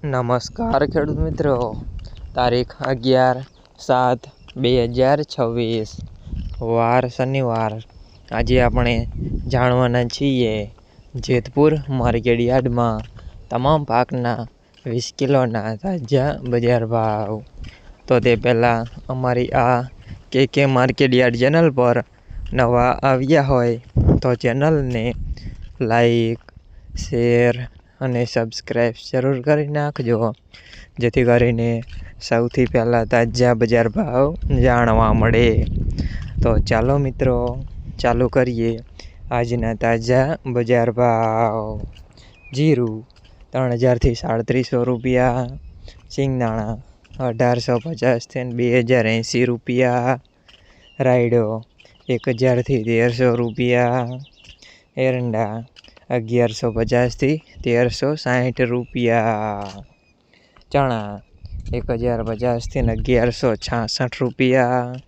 નમસ્કાર ખેડૂત મિત્રો, તારીખ 11/7/2026 વાર શનિવાર। આજે આપણે જાણવાના છીએ જેતપુર માર્કેટ યાર્ડમાં તમામ પાકના 20 કિલોના તાજા બજાર ભાવ। તો તે પહેલાં અમારી આ કે માર્કેટ યાર્ડ ચેનલ પર નવા આવ્યા હોય તો ચેનલને લાઈક, શેર અને સબસ્ક્રાઈબ જરૂર કરી નાખજો, જેથી કરીને સૌથી પહેલાં તાજા બજાર ભાવ જાણવા મળે। તો ચાલો મિત્રો, ચાલુ કરીએ આજના તાજા બજાર ભાવ। જીરું 3000થી 3700 રૂપિયા, સિંગદાણા 1850થી 2080 રૂપિયા, રાયડો 1000થી 1300 રૂપિયા, એરંડા 1150થી 1360 રૂપિયા, ચણા 1050થી 1166 રૂપિયા,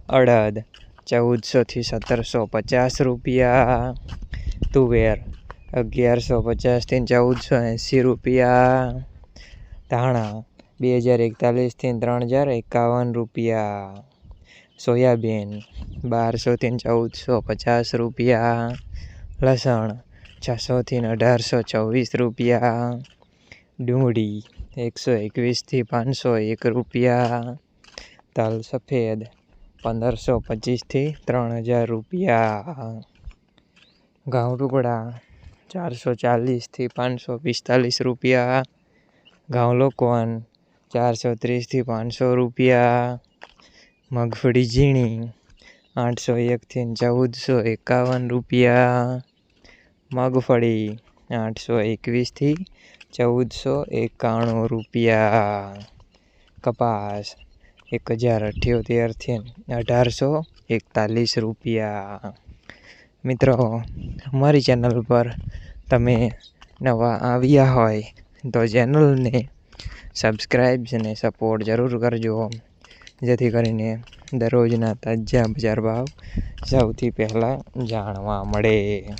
અડદ 1400થી 1750 રૂપિયા, તુવેર 1150થી 1480 રૂપિયા, ધાણા 2041થી 3051 રૂપિયા, સોયાબીન 1200થી 1450 રૂપિયા, લસણ 600થી 1824 રૂપિયા, ડુંગળી 121થી 501 રૂપિયા, તલ સફેદ 1525થી 3000 રૂપિયા, ઘઉં ટુકડા 440થી 545 રૂપિયા, ઘઉં લોકવન 430થી 500 રૂપિયા, મગફળી ઝીણી 801થી 1451 રૂપિયા, મગફળી 821થી 1491 રૂપિયા, કપાસ 1078થી 1841 રૂપિયા। મિત્રો, અમારી ચેનલ પર તમે નવા આવ્યા હોય તો ચેનલને સબસ્ક્રાઈબ અને સપોર્ટ જરૂર કરજો, જેથી કરીને દરરોજના તાજા બજાર ભાવ સૌથી પહેલાં જાણવા મળે।